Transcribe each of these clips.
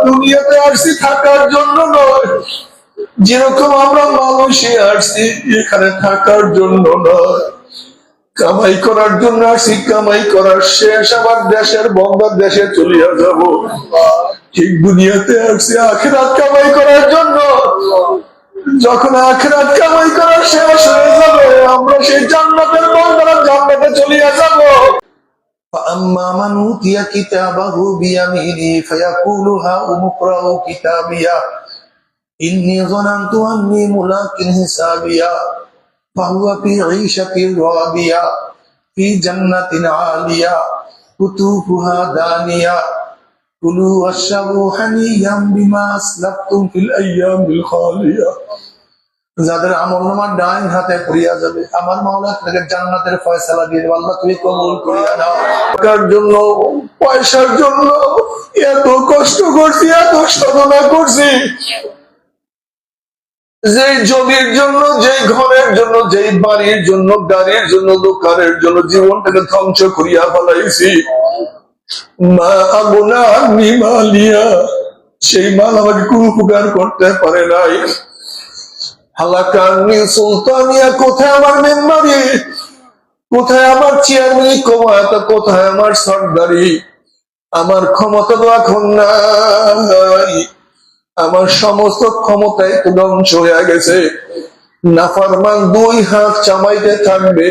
দুনিয়াতে আসছি থাকার জন্য নয়, যেরকম আমরা মানুষে আসছি এখানে থাকার জন্য নয়, কামাই করার জন্য আসছি। কামাই করার শেষ আবার দেশের বন্ধার দেশে চলিয়া যাব। ঠিক দুনিয়াতে আসছি আখিরাত কামাই করার জন্য। যখন আখিরাত কামাই করার শেষ হয়ে যাবে আমরা সেই জান্নাতের বন্ধারা জান্নাতে চলিয়া যাব। فأما من أوتي كتابه بيمينه فيقول هاؤم اقرءوا كتابيه إني ظننت أني ملاق حسابيه فهو في عيشة راضية في جنة عالية قطوفها دانية كلوا واشربوا هنيئا بما أسلفتم في الأيام الخالية। যাদের আমলনামা ডাইন হাতে পড়িয়া যাবে আমার মাওলা তাদের জান্নাতের ফয়সালা দিয়ে দেবে। আল্লাহ তুমি কবুল করিয়া নাও। টাকার জন্য পয়সার জন্য এত কষ্ট করছি, এত সাধনা করছি, যেই জমির জন্য, যেই ঘরের জন্য, যেই বাড়ির জন্য, গাড়ির জন্য, দোকানের জন্য জীবনটাকে ধ্বংস করিয়া ফেলাইছি। মা আগুনা আগ্নি মালিয়া, সেই মাল আমাকে কোন উপকার করতে পারে নাই। হালাকানি সুলতানিয়া, কোথায় আমার মেম্বারি, কোথায় আমার চেয়ারম্যান ক্ষমতা, কোথায় আমার সরদারি। আমার ক্ষমতা তো এখন নাই, আমার সমস্ত ক্ষমতাই তো ধ্বংস হয়ে গেছে। নাফরমান দুই হাত চামাইতে থাকবে,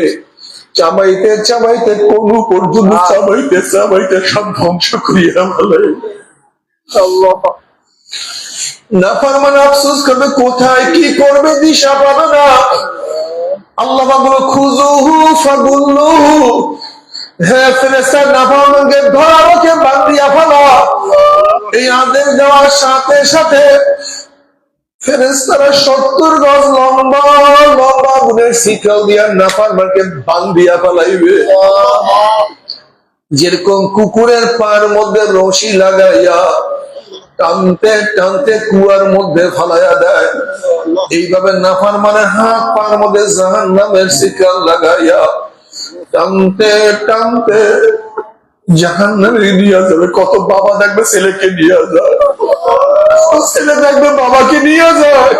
চামাইতে চামাইতে কোন পর্যন্ত চামাইতে চামাইতে সব ধ্বংস করিয়া ফেলে। নাফরমান আফসোস করবে, কোথায় কি করবে দিশা পাবে না। আল্লাহ বলে খুযুহু ফাগুল্লুহু, হে ফেরেশতা নাফরমানকে ধরা, ওকে বান্ধিয়া ফেলা। এই আদেশ দেওয়ার সাথে সাথে ফেরেশতারা 70 গজ লম্বা লম্বা গুণের শিকল দিয়া নাফরমানকে বান্ধিয়া ফেলাইবে। যেরকম কুকুরের পার মধ্যে রশি লাগাইয়া টানতে টানতে কুয়ার মধ্যে ফালাইয়া দেয়, এইভাবে নাফরমানের হাত পার মধ্যে জাহান্নামের শিকল লাগাইয়া টানতে টানতে জাহান্নামে নিয়ে যাবে। কত বাবা দেখবে ছেলেকে নিয়ে যায়, ছেলে দেখবে বাবাকে নিয়ে যায়,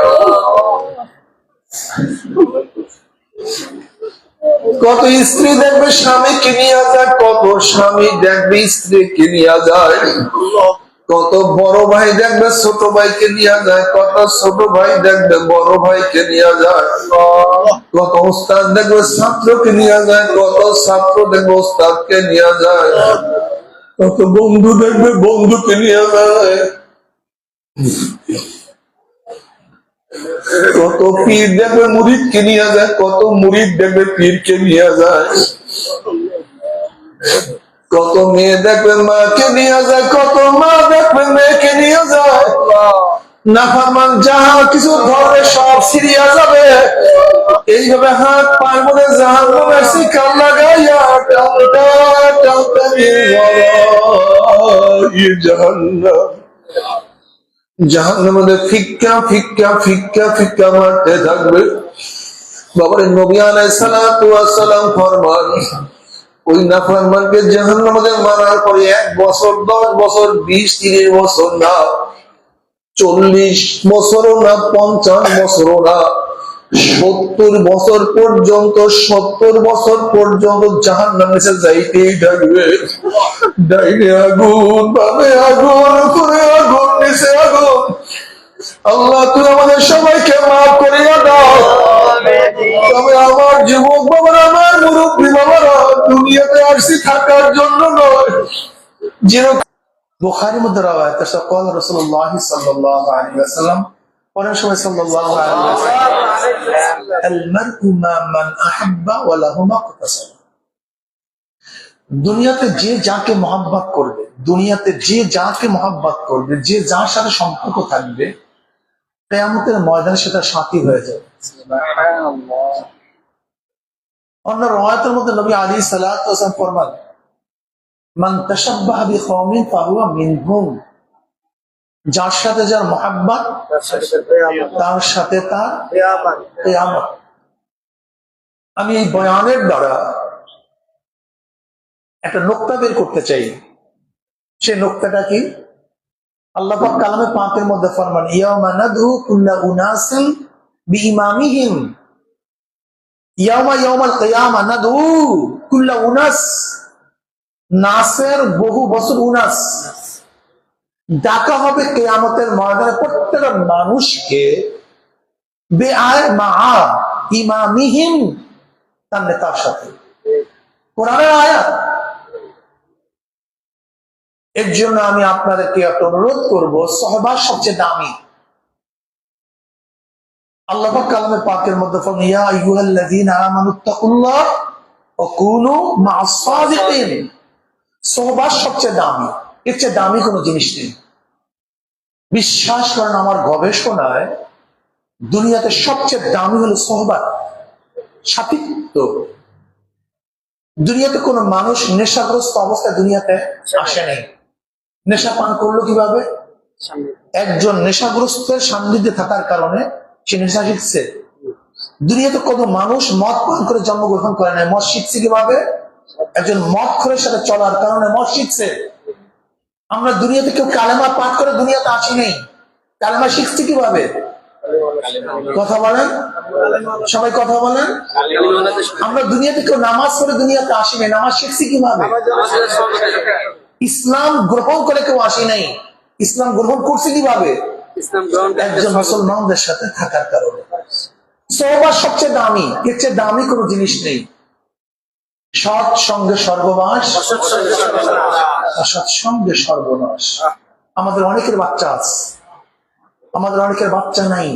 কত স্ত্রী দেখবে স্বামীকে নিয়ে যায়, কত স্বামী দেখবে স্ত্রীকে নিয়ে যায়, কত বড় ভাই দেখবে ছোট ভাইকে নিয়ে যায়, কত ছোট ভাই দেখবে বড় ভাইকে নিয়ে যায়, কত ওস্তাদ দেখবে ছাত্রকে নিয়ে যায়, কত ছাত্র দেখবে ওস্তাদকে নিয়ে যায়, কত বন্ধু দেখবে বন্ধুকে নিয়ে যায়, কত পীর দেখবে মুরিদকে নিয়ে যায়, কত মুরিদ দেখবে পীরকে নিয়ে যায়, কত মেয়ে দেখবে মাকে নিয়ে যায়, কত মা দেখবে মেয়েকে নিয়ে যায়। নাফরমান যাহা কিছু ধরবে সব ছিড়িয়া যাবে। এইভাবে হাত পায়ের মধ্যে জাহান্নামের শিকল লাগাইয়া টানতে টানতে জাহান্নাম, জাহান্নামের মধ্যে ফিক্কা ফিক্কা ফিক্কা ফিক্কা মারতে থাকবে। বাবার নবী আলাইহিস সালাতু ওয়াস সালাম ফরমান, ওই নাফরমানকে জাহান্নামে মারার পরে 1 বছর 10 বছর 20-30 বছর না, 40 বছরও না, 50 বছরও না, 70 বছর পর্যন্ত, 70 বছর পর্যন্ত জাহান্নামে যাইতেই থাকবে। ডাইনে আগুন, বামে আগুন, উপরে আগুন, নিচে আগুন। আল্লাহ তুই আমাদের সবাইকে মাফ করিয়া দাও। তবে আমার যুবক বাবারা, আমার মুরব্বী বাবারা, দুনিয়াতে আসছি থাকার জন্য নয়। যেরকম বুখারীর মধ্যে রাওয়ায়াত আছে, قال رسول الله صلى الله عليه وسلم, অনেক সময় সাল্লাল্লাহু আলাইহি ওয়াসাল্লাম, المرء مع من احب وله ما اكتسب। দুনিয়াতে যে যাকে মহব্বত করবে, দুনিয়াতে যে যাকে মহব্বত করবে, যে যার সাথে সম্পর্ক থাকবে, কিয়ামতের ময়দানে সেটা সাথী হয়ে যাবে। সুবহানাল্লাহ। অন্য রাওয়ায়াতের মধ্যে নবী আলাইহিস সালাতু ওয়াস সালাম ফরমান, মান তাশাব্বাহা বিকওমিন ফাহুয়া মিনহুম। যার সাথে যার মহব্বত, তার সাথে তার কিয়ামত। আমি এই বয়ানের দ্বারা একটা নোকতা বের করতে চাই। সে নোকতাটা কি? আল্লাহ পাক কালামে পাকের মধ্যে ফরমান ইয়াউমা নাদউ কুল্লা উনাসিন বিইমামিহিম ইয়াউমাল কিয়ামা নাদউ কুল্লা উনাস নাসের বহু বছর উনাস ডাকা হবে কিয়ামতের ময়দানে প্রত্যেকটা মানুষকে বেআয় মা ইমামিহিম তার নেতার সাথে। কোরআনের আয়াত। এর জন্য আমি আপনাদেরকে একটা অনুরোধ করবো, সহবাস সবচেয়ে দামি। আল্লাহ পাক কালামে পাকের মধ্যে ফরমান ইয়া আইয়ুহাল্লাযীনা আমানুত্তাকুল্লাহ ওয়া কুনু মা'আস সাদিকিন। সহবাস সবচেয়ে দামি, এর চেয়ে দামি কোনো জিনিস নেই। বিশ্বাস করেন, আমার গবেষণায় দুনিয়াতে সবচেয়ে দামি হলো সহবাত, সাথীত্ব। দুনিয়াতে কোনো মানুষ নেশাগ্রস্ত অবস্থায় দুনিয়াতে আসে নাই। নেশা পান করলো কিভাবে? একজন নেশাগ্রস্তের সান্নিধ্যে থাকার কারণে সে নেশা শিখছে। দুনিয়াতে কোনো মানুষ মদ পান করে জন্মগ্রহণ করে নাই। মদ শিখছে কিভাবে? একজন মদ খোরের সাথে চলার কারণে মদ শিখছে। আমরা দুনিয়াতে কেউ কালেমা পাঠ করে দুনিয়াতে আসি নাই। কালেমা শিখছি কিভাবে? কথা বলেন সবাই, কথা বলেন। আমরা দুনিয়াতে কেউ নামাজ পড়ে দুনিয়াতে আসি নাই। নামাজ শিখছি কিভাবে? ইসলাম গ্রহণ করে কেউ আসি নাই। ইসলাম গ্রহণ করছে কিভাবে? একজন মুসলমানদের সাথে থাকার কারণে। সহবাস সবচেয়ে দামি, এর চেয়ে দামি কোনো জিনিস নেই। সৎ সঙ্গে স্বর্গবাস, অসৎ সঙ্গে সর্বনাশ। আমাদের অনেকের বাচ্চা আছে, আমাদের অনেকের বাচ্চা নাই।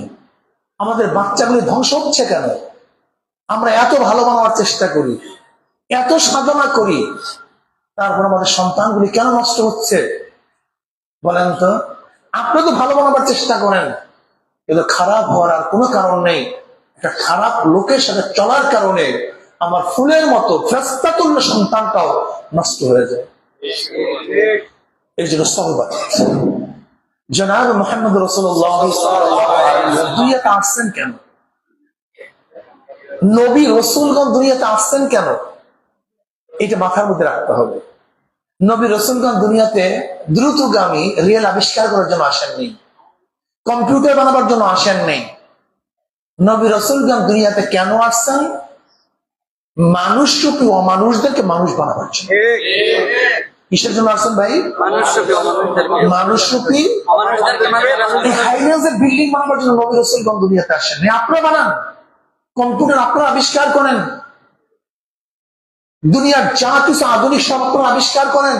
আমাদের বাচ্চাগুলি ধ্বংস হচ্ছে কেন? আমরা এত ভালো বানাবার চেষ্টা করি, এত সাধনা করি, তারপর আমাদের সন্তানগুলি কেন নষ্ট হচ্ছে বলেন তো? আপনি তো ভালো বানাবার চেষ্টা করেন, কিন্তু খারাপ হওয়ার আর কোনো কারণ নেই। একটা খারাপ লোকের সাথে চলার কারণে আমার ফুলের মতো ফেরেশতাতুল্য সন্তানটাও নষ্ট হয়ে যায়। এই জন্য সহবাত। জনাব মুহাম্মদ রাসূলুল্লাহ সাল্লাল্লাহু আলাইহি ওয়াসাল্লাম দুনিয়াতে আসছেন কেন? নবী রাসূলগণ দুনিয়াতে আসছেন কেন? এটা মাথার মধ্যে রাখতে হবে। নবী রাসূলগণ দুনিয়াতে দ্রুতগামী রেল আবিষ্কার করার জন্য আসেননি, কম্পিউটার বানাবার জন্য আসেননি। নবী রাসূলগণ দুনিয়াতে কেন আসছেন? মানুষরূপী অমানুষদেরকে মানুষ বানাবার জন্য। কিসের জন্য আসছেন ভাই? মানুষরূপী হাইরাইজের বিল্ডিং বানাবার জন্য নবী রাসূলগণ দুনিয়াতে আসেননি। আপনারা বানান, কম্পিউটার আপনারা আবিষ্কার করেন, দুনিয়ার যা কিছু আধুনিক সব আপনারা আবিষ্কার করেন,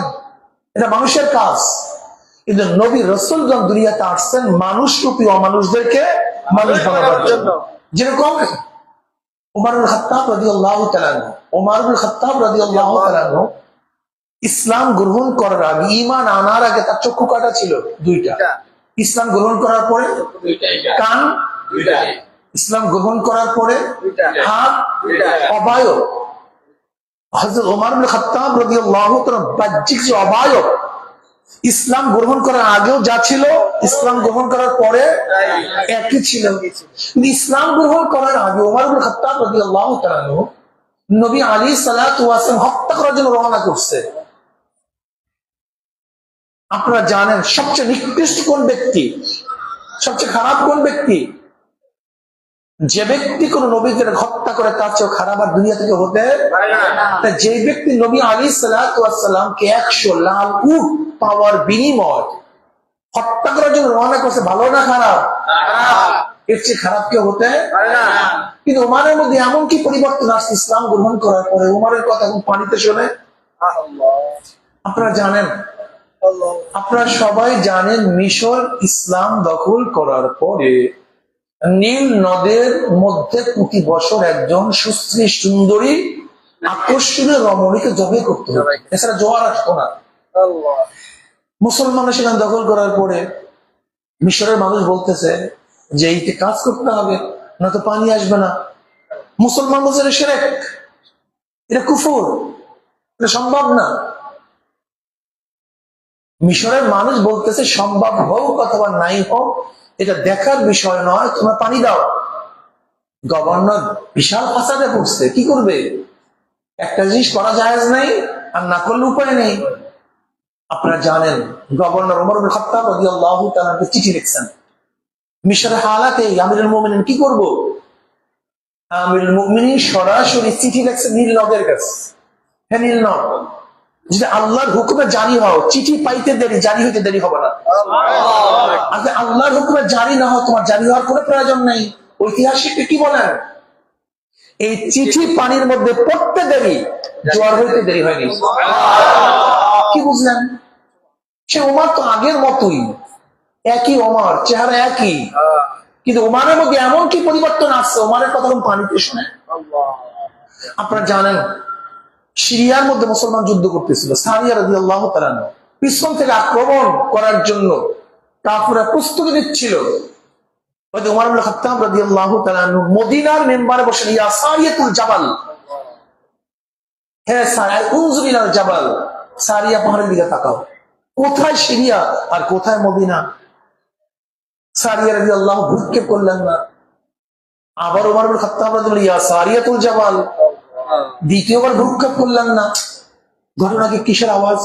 এটা মানুষের কাজ। কিন্তু নবী রাসূলগণ দুনিয়াতে আসছেন মানুষরূপী অমানুষদেরকে মানুষ বানাবার জন্য। যেরকম ওমর ইবনে খাত্তাব রাদিয়াল্লাহু তাআলা আনহু, ওমর ইবনে খাত্তাব রাদিয়াল্লাহু তাআলা আনহু ইসলাম গ্রহণ করার আগে, ঈমান আনার আগে তার চক্ষু কাটা ছিল দুইটা। ইসলাম গ্রহণ করার পরে কান দুইটা, ইসলাম গ্রহণ করার পরে হাত অবায়ব। হযরত ওমর ইবনে খাত্তাব রাদিয়াল্লাহু তাআলা বাহ্যিক যে অবায়ব, ইসলাম গ্রহণ করার আগেও যা ছিল, ইসলাম গ্রহণ করার পরে একই ছিল। কিন্তু ইসলাম গ্রহণ করার আগে ওমর ইবনে খাত্তাব রাদিয়াল্লাহু তাআলা নবী আলাইহিস সালাতু ওয়াস সালাম হত্যা করার জন্য রওনা করছে। আপনারা জানেন সবচেয়ে নিকৃষ্ট কোন ব্যক্তি, সবচেয়ে খারাপ কোন ব্যক্তি? যে ব্যক্তি কোন নবীকে হত্যা করে তার চেয়ে খারাপ আর দুনিয়া থেকে হতে পারে। যে ব্যক্তি নবী আলাইহিস সালাতু ওয়াস সালামকে 100 লাল উট পাওয়ার বিনিময় হত্যা করার জন্য রওনা করছে, ভালো না খারাপ? এর চেয়ে খারাপ কেউ হতে পারে না। কিন্তু ওমরের মধ্যে এমন কি পরিবর্তন আসছে ইসলাম গ্রহণ করার পরে? ওমরের কথা এখন পানিতে শোনে। আপনারা জানেন, আপনারা সবাই জানেন, মিশর ইসলাম দখল করার পরে নীল নদের মধ্যে প্রতি বছর একজন সুশ্রী সুন্দরী আকর্ষণীয় রমণীকে জবে করতে হবে, এছাড়া জোয়ার আসতো না। মুসলমানরা সেখানে দখল করার পরে মিশরের মানুষ বলতেছে যে এইতে কাজ করতে হবে, না তো পানি আসবে না। মুসলমান বলছে এটা শিরক, এটা কুফর, এটা সম্ভব না। মিশরের মানুষ বলতেছে সম্ভব হোক অথবা নাই হোক এটা দেখার বিষয় নয়, তোমরা পানি দাও। গভর্নর বিশাল ফাসাদে পড়ছে, কি করবে? একটা জিনিস করা জায়েজ নাই, আর না করলে উপায় নেই। আপনারা জানেন গভর্নর ওমর ইবনে খাত্তাব রাদিয়াল্লাহু তাআলা চিঠি লিখছেন মিশরের হালাতে আমিরুল মুমিনিন কি করব? আমিরুল মুমিনিন সরাসরি চিঠি লিখছেন নীল নদের কাছে। হ্যাঁ, নীল নদ যেটা আল্লাহর হুকুমে জারি হও, চিঠি পাইতে দেরি, জারি হইতে দেরি হবে না। আর আল্লাহর হুকুমে জারি না হও, তোমার জারি হওয়ার কোনো প্রয়োজন নেই। ঐতিহাসিক কি বলেন? এই চিঠি পানির মধ্যে পড়তে দেরি, জোয়ার হইতে দেরি হয়নি। কি বুঝলেন? সে ওমর তো আগের মতোই, একই ওমর, চেহারা একই, কিন্তু ওমারের মধ্যে এমন কি পরিবর্তন আসছে, ওমারের কথা পানিতে শুনে। আপনারা জানেন সিরিয়ার মধ্যে মুসলমান যুদ্ধ করতেছিল, সারিয়া রাদিয়াল্লাহু তাআলা পিছন থেকে আক্রমণ করার জন্য কাফিররা প্রস্তুতি নিচ্ছিল। ওমর ইবনে খাত্তাব রাদিয়াল্লাহু তাআলা মদিনার মেম্বারে বসে, ইয়া সারিয়াতুল জাবাল, হে সারিয়া উনজুর ইলাল জাবাল, সারিয়া পাহাড়ের দিকে তাকাও, কোথায় সিরিয়া আর কোথায় মদিনা? সারিয়া রাদিয়াল্লাহু ভ্রুক্ষেপ করলেন না। আবার ওমর ইবনে খাত্তাব রাদিয়াল্লাহু ইয়া সারিয়াতুল জাবাল, দ্বিতীয়বার ভ্রুক্ষেপ করলেন না। ঘটনা কি কিসের আওয়াজ?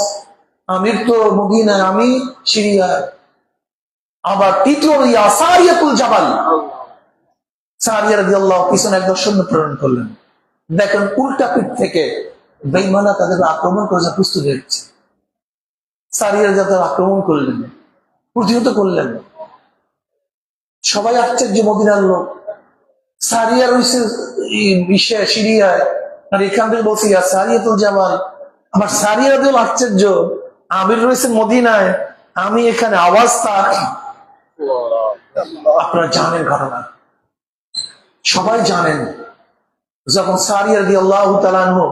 আমির তো মদিনায়, আমি সিরিয়ায়। আবার তৃতীয় ইয়া সারিয়াতুল জাবাল, সারিয়া রাদিয়াল্লাহু পিছনে একদল সৈন্য প্রেরণ করলেন। দেখেন উল্টা পিঠ থেকে বেঈমানরা তাদের আক্রমণ করার প্রস্তুতি নিচ্ছে। সারিয়া রাদিয়াল্লাহু আক্রমণ করলেন, প্রতিহত করলেন। সবাই আশ্চর্য, মদিনার লোক। সারিয়া রয়েছে সিরিয়ায়, আর এখান থেকে বলছি ইয়া সারিয়াতুল জাবাল। আবার সারিয়া রাদিয়াল্লাহু আশ্চর্য, আমির রয়েছে মদিনায়, আমি এখানে, আওয়াজ তার। আপনারা জানেন ঘটনা, সবাই জানেন। যখন সারিয়া রাদিয়াল্লাহু তাআলা আনহু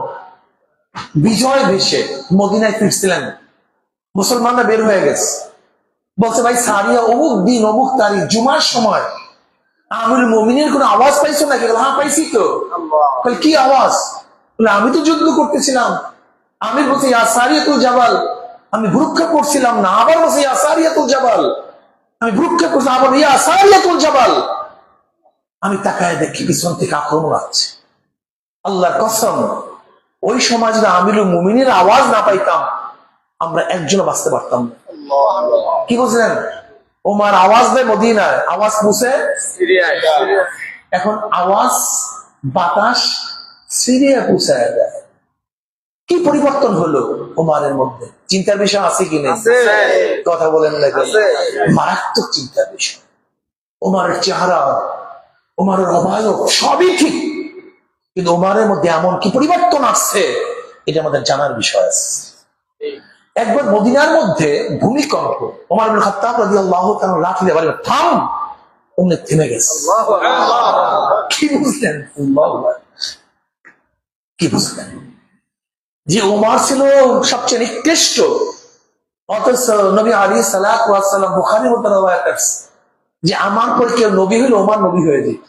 বিজয় বেশে মদিনায় ফিরছিলেন, মুসলমানরা বের হয়ে গেছে। বলছে, ভাই সারিয়া অমুক দিন অমুক তারিখ জুমার সময় আমিরুল মুমিনিনের কোনো আওয়াজ পাইছো নাকি? হ্যাঁ পাইছি তো। কি আওয়াজ? বলে, আমি তো যুদ্ধ করতেছিলাম। আমি বলছি ইয়া সারিয়াতুল জাবাল, আমি ভ্রুক্ষেপ করছিলাম না। আবার বলছি ইয়া সারিয়াতুল জাবাল, আমি ভ্রুক্ষেপ করছি। আবার ইয়া সারিয়াতুল জাবাল। আমি তাকায় দেখি পিছন থেকে আক্রমণ আছে। আল্লাহর কসম, ওই সময় যদি আমিরুল মুমিনের আওয়াজ না পাইতাম, আমরা একজনও বাঁচতে পারতাম না। কি বুঝলেন? ওমার আওয়াজ দেয় মদিনায়, আওয়াজ পৌঁছে সিরিয়ায়। এখন আওয়াজ বাতাস সিরিয়ায় পৌঁছায় দেয়। কি পরিবর্তন হলো ওমারের মধ্যে? চিন্তার বিষয় আছে কি নেই? কথা বলেন না, মারাত্মক চিন্তার বিষয়। ওমারের চেহারা, ওমারের অবয়ব সবই ঠিক, কিন্তু ওমারের মধ্যে এমন কি পরিবর্তন আসছে, এটা আমাদের জানার বিষয় আছে। একবার মদিনার মধ্যে ভূমিকম্প, ওমর ইবনে খাত্তাব রাদিয়াল্লাহু তাআলা লাঠি দিয়ে বলেন, থাম, অমনি থেমে গেছে। কি বুঝলেন? কি বুঝলেন? যে ওমর ছিল সবচেয়ে নিকৃষ্ট, অথচ নবী আলাইহিস সালাতু ওয়াস সালাম বুখারীর মধ্যে রওয়ায়াত আছে যে আমার পর কেউ নবী হইলে ওমর নবী হয়ে যেত।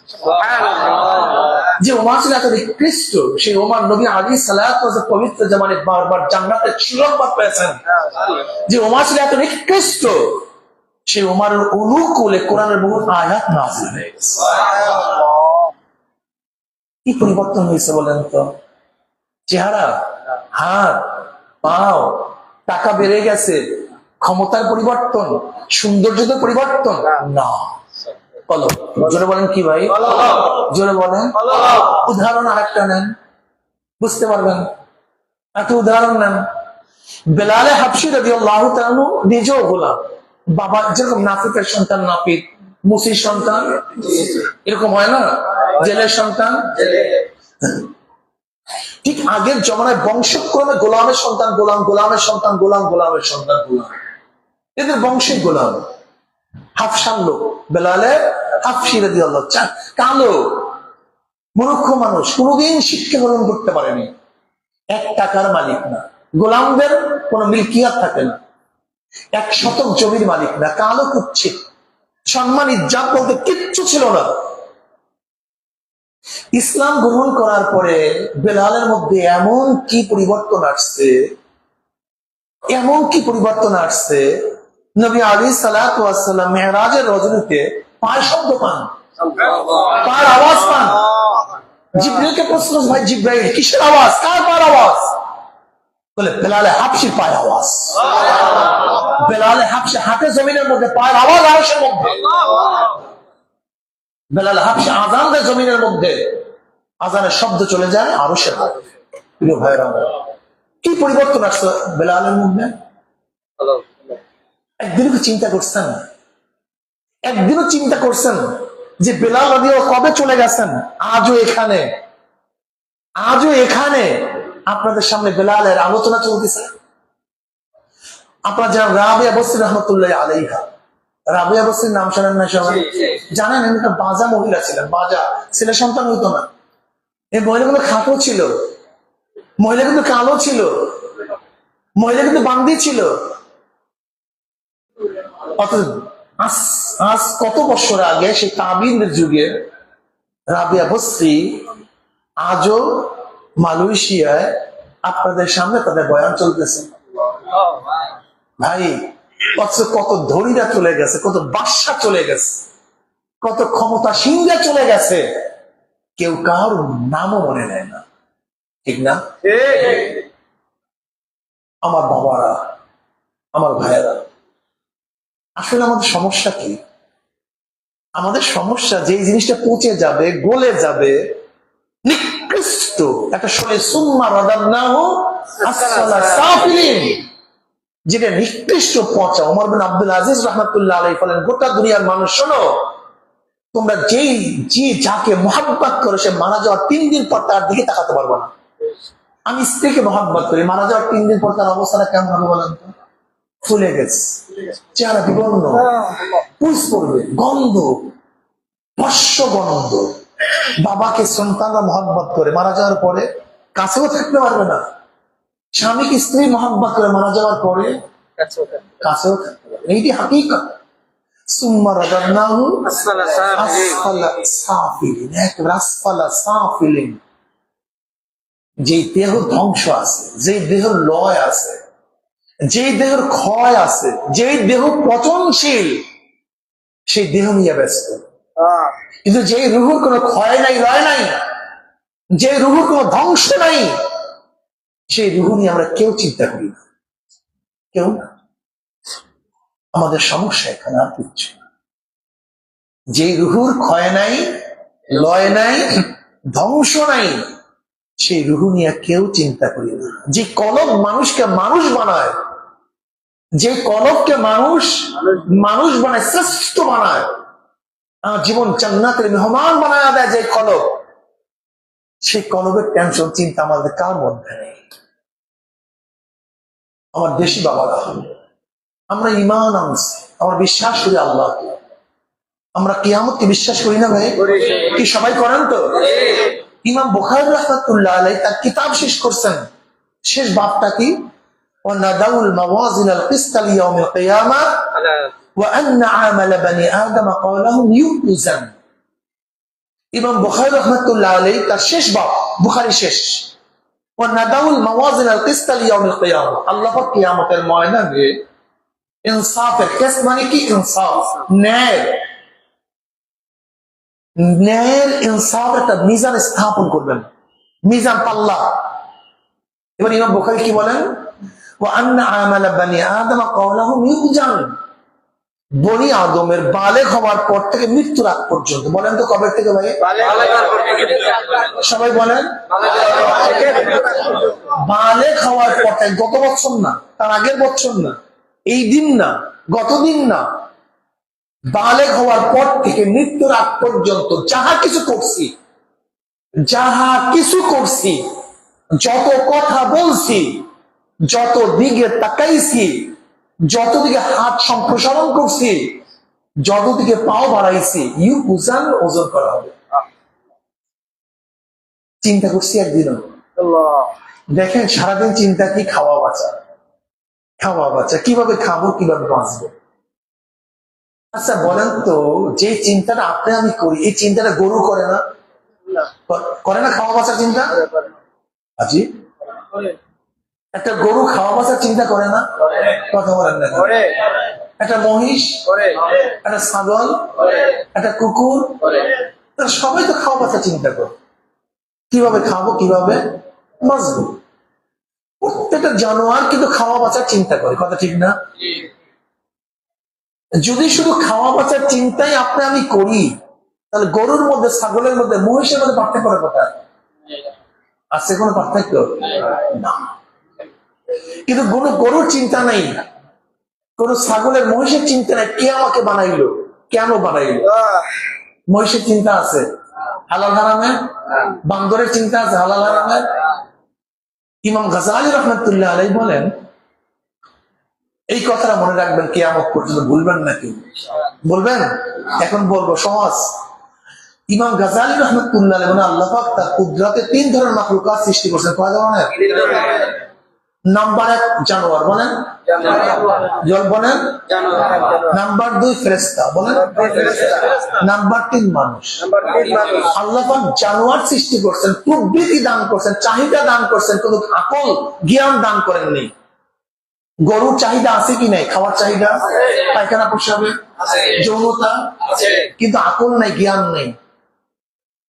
যে ওমর ছিল এত নিকৃষ্ট, সেই ওমর নবী আলাইহিস সালাতু ওয়াস সালাম পবিত্র জামানে বারবার জান্নাতের সুসংবাদ পেয়েছেন। যে ওমর ছিল এত নিকৃষ্ট, সেই ওমরের অনুকূলে কোরআনের বহু আয়াত নাযিল হয়ে গেছে। কি পরিবর্তন হয়েছে বলেন তো? চেহারা, হাত, পাও, টাকা বেড়ে গেছে, ক্ষমতার পরিবর্তন, সৌন্দর্যের পরিবর্তন না। বলো, জোরে বলেন কি ভাই? জোরে বলেন। উদাহরণ আরেকটা নেন, বুঝতে পারবেন। একটা উদাহরণ নেন, বেলালে হাবশী রাদিয়াল্লাহু তাআলা আনহু নিজেও গোলাম। বাবা যেরকম নাফিকের সন্তান নাপিত, মুসির সন্তান এরকম হয় না, জেলের সন্তান। ঠিক আগের জমানায় বংশক্রমে গোলামের সন্তান গোলাম, গোলামের সন্তান গোলাম, গোলামের সন্তান গোলাম, এদের বংশে গোলাম। হাফসান লোক, বেলালে হাবশী রাদিয়াল্লাহু তাআলা, কালো মূর্খ মানুষ, কোনদিন শিক্ষা গ্রহণ করতে পারেনি, 1 টাকার মালিক না, গোলামদের কোন মিলকিয়াত থাকে না, 1 শতক জমির মালিক না, কালো কুচ্ছিত, সম্মান ইজ্জত বলতে কিচ্ছু ছিল না। ইসলাম গ্রহণ করার পরে বেলালের মধ্যে এমন কি পরিবর্তন আসছে, এমন কি পরিবর্তন আসছে, নবী আলাইহিস সালাতু ওয়াস সালাম মেরাজের রজনীতে পায়ের শব্দ পান, পায়ের আওয়াজ পান। জিবরাইলকে প্রশ্ন, ভাই জিবরাইল কিসের আওয়াজ, কার পায়ের আওয়াজ? বলে বেলালে হাবশির পায়ের আওয়াজ, বেলালে হাবশি হাতে জমিনের মধ্যে, পায়ের আওয়াজ আরশের মধ্যে। বেলালে হাবশি আজান দেয় জমিনের মধ্যে, আজানের শব্দ চলে যায় আরশের মধ্যে। প্রিয় ভাইরা, কি পরিবর্তন আসছে বেলালের মধ্যে? একদিনও কি চিন্তা করছেন? একদিনও চিন্তা করছেন যে বেলাল রাদিয়াল্লাহু কবে চলে গেছেন? আজও এখানে, আজও এখানে আপনাদের সামনে বেলালের আলোচনা চলতেছে। আপনারা যারা রাবিয়া বসরি রহমতুল্লাহ আলাইহা, রাবিয়া বসরির নাম শোনেন না সবাই? জানেন একটা বাজা মহিলা ছিলেন, বাজা, ছেলে সন্তান হইতো না। এই মহিলাগুলো খাটো ছিল, মহিলা কিন্তু কালো ছিল, মহিলা কিন্তু বান্দি ছিল। আজ কত বছর আগে সেই তাবিনের যুগে রাবিয়া বসরি আজও মালয়েশিয়ায় আপনাদের সামনে তাদের বয়ান চলতেছে। ভাই, কত ধনীরা চলে গেছে, কত বাদশা চলে গেছে, কত ক্ষমতাসীনরা চলে গেছে, কেউ কার নামও মনে নেয় না, ঠিক না? আমার বাবারা, আমার ভাইয়েরা, আসলে আমাদের সমস্যা কি? আমাদের সমস্যা যে জিনিসটা পচে যাবে, গলে যাবে, নিকৃষ্ট একটা শরীর, সুম্মা রাদাদনাহু আসফালা সাফিলিন, যেটা নিকৃষ্ট পচা। ওমর বিন আব্দুল আজিজ রাহমাতুল্লাহ আলাইহি বলেন, গোটা দুনিয়ার মানুষ শোনো, তোমরা যে যাকে মহাব্বত করো সে মারা যাওয়ার 3 দিন পর তার দিকে তাকাতে পারবে না। আমি স্ত্রীকে মহাব্বত করি, মারা যাওয়ার 3 দিন পর তার অবস্থাটা কেমন হবে বলেন তো? ফুলে গেছে, চেহারা বিবর্ণ, পুষ পড়বে, গন্ধ, ভস্য গন্ধ। বাবাকে সন্তানরা মহাব্বত করে, মারা যাওয়ার পরে কাছেও থাকতে পারবে না। স্বামীকে স্ত্রী মহাব্বত করে, মারা যাওয়ার পরে কাছেও থাকতে পারবে। এইটি হাকিকত। সুম্মা রাদাদনাহু আসফালা সাফিলিন, একেবারে আসফালা সাফিলিন। যে দেহ ধ্বংস আছে, যে দেহ লয় আছে, যে দেহের ক্ষয় আছে, যে দেহ পচনশীল, সেই দেহ নিয়ে ব্যস্ত। কিন্তু যে রুহুর কোনো ক্ষয় নাই, লয় নাই, যে রুহুর কোনো ধ্বংস নাই, সেই রুহু নিয়ে আমরা কেউ চিন্তা করি না, কেউ না। আমাদের সমস্যা এখানে আর কিচ্ছু না। যে রুহুর ক্ষয় নাই, লয় নাই, ধ্বংস নাই, সেই রুহু নিয়ে কেউ চিন্তা করি না। যে কলব মানুষকে মানুষ বানায়, যে কলবকে মানুষ বানায়, শ্রেষ্ঠ বানায়, জীবন জান্নাতের মেহমান বানায় দেয়, যে কলব, সেই কলবের টেনশন চিন্তা আমাদের কার মধ্যে নেই? আমার দেশি বাবারা, আমরা ঈমান আনছি, আমরা বিশ্বাস করি আল্লাহকে, আমরা কিয়ামতকে বিশ্বাস করি না ভাই? কি সবাই করেন তো? ইমাম বুখারী রাহমাতুল্লাহ আলাইহি তার কিতাব শেষ করছেন, শেষ বাবটা কি? وَنَضَعُ الْمَوَازِينَ الْقِسْطَ لِيَوْمِ الْقِيَامَةِ وَأَنَّ عَمَلَ بَنِي آدَمَ قَوْلَهُمْ يُوزَنُ। ইমাম বুখারী রাহমাতুল্লাহ আলাইহি তার শেষ বাব, বুখারী শেষ, وَنَضَعُ الْمَوَازِينَ الْقِسْطَ لِيَوْمِ الْقِيَامَةِ, আল্লাহ পাক কিয়ামতের ময়দানে ইনসাফের, কিসত মানে কি? ইনসাফ, ন্যায়, ন্যায়ের ইনসাফের একটা মিজান স্থাপন করবেন, মিজান, পাল্লা। এবার ইমাম বুখারী কি বলেন? وَأَنَّ عَمَلَ بَنِي آدَمَ قَوْلَهُمْ يُوزَنُ, বনি আদমের বালেগ হওয়ার পর থেকে মৃত্যুর আগ পর্যন্ত। বলেন তো কবে থেকে ভাই? সবাই বলেন। বালেগ হওয়ার পর থেকে, গত বছর না, তার আগের বছর না, এই দিন না, গত দিন না, বালেগ হওয়ার পর থেকে মৃত্যুর আগ পর্যন্ত যাহা কিছু করছি, যাহা কিছু করছি, যত কথা বলছি, যত দিকে তাকাইছি, যত দিকে হাত সম্প্রসারণ করছি, যত দিকে পাও বাড়াইছি, ইউজান, ওজন করা হবে। চিন্তা করছি একদিনও? দেখেন সারাদিন চিন্তা কি? খাওয়া বাঁচা, খাওয়া বাঁচা, কিভাবে খাবো, কিভাবে বাঁচবো। আচ্ছা বলেন তো, যে চিন্তাটা আপনি আমি করি, এই চিন্তাটা গরু করে না? করে না? খাওয়া বাঁচার চিন্তা আজি একটা গরু খাওয়া বাঁচার চিন্তা করে না? কথা বলেন না? একটা মহিষ, একটা ছাগল, একটা কুকুর, সবাই তো খাওয়া বাঁচার চিন্তা করে, কিভাবে খাবো, কিভাবে বাঁচবো। প্রত্যেকটা জানোয়ার কিন্তু খাওয়া বাঁচার চিন্তা করে, কথা ঠিক না? যদি শুধু খাওয়া বাঁচার চিন্তাই আপনি আমি করি, তাহলে গরুর মধ্যে, ছাগলের মধ্যে, মহিষের মধ্যে পার্থক্য কোথায় আছে? কোনো পার্থক্য না। কিন্তু কোনো গরুর চিন্তা নাই, কোন ছাগলের, মহিষের চিন্তা নাই কে আমাকে বানাইলো, কেন বানাইলো। মহিষের চিন্তা আছে হালাল হারামের, বান্দরের চিন্তা আছে হালাল হারামের। ইমাম গাজালি রহমতুল্লাহ আলাইহি বলেন, এই কথাটা মনে রাখবেন, কিয়ামত পর্যন্ত ভুলবেন না। কেউ বলবেন? এখন বলবো সহজ। ইমাম গাজালি রহমতুল্লাহ আলাইহি বলেন, আল্লাহ পাক তার কুদরতে 3 ধরনের মাখলুকাত সৃষ্টি করেছেন। কয় ধরনের? নাম্বার 1 জানোয়ার, বলেন জল, বলেন নাম্বার 2 ফেরেশতা, বলেন নাম্বার 3 মানুষ। আল্লাহ পাক জানোয়ার সৃষ্টি করছেন, প্রবৃত্তি দান করছেন, চাহিদা দান করছেন, কিন্তু আকল জ্ঞান দান করেননি। গরুর চাহিদা আছে কি নাই? খাওয়ার চাহিদা, পায়খানা পোষাবে, যৌনতা, কিন্তু আকল নাই, জ্ঞান নেই।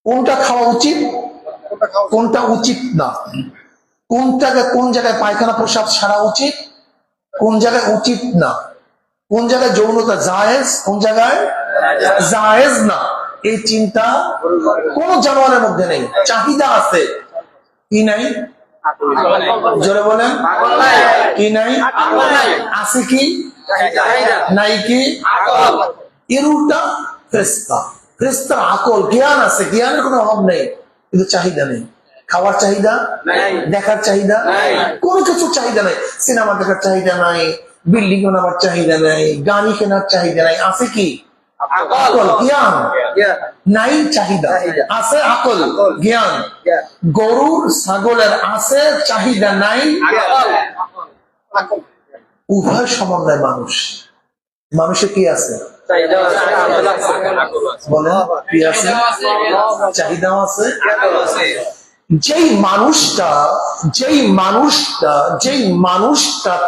কোনটা খাওয়া উচিত, কোনটা উচিত না, কোন জায়গায় পায়খানা প্রসাব সারা উচিত, কোন জায়গায় উচিত না, কোন জায়গায় যৌনতা জায়েজ, কোন জায়গায় জায়েজ না, এই চিন্তা কোন জানোয়ারের মধ্যে নেই। চাহিদা আছে কি নাই? জোরে বলেন, কি নাই? আছে কি নাই? কি এর উল্টা ফেরেশতা, ফেরেশতার আকল জ্ঞান আছে, জ্ঞানের কোনো অভাব নেই, কিন্তু চাহিদা নেই। খাওয়ার চাহিদা, দেখার চাহিদা, কোনো কিছু চাহিদা নাই। সিনেমা দেখার চাহিদা নাই, বিল্ডিং বানাবার চাহিদা নাই, গাড়ি কেনার চাহিদা নাই। আছে কি? আকল জ্ঞান নাই, চাহিদা আছে, আকল জ্ঞান। গরুর ছাগলের আছে চাহিদা নাই, উভয় সমন্বয় মানুষ। মানুষের কি আছে? বলে কি আছে? চাহিদাও আছে। যেই মানুষটা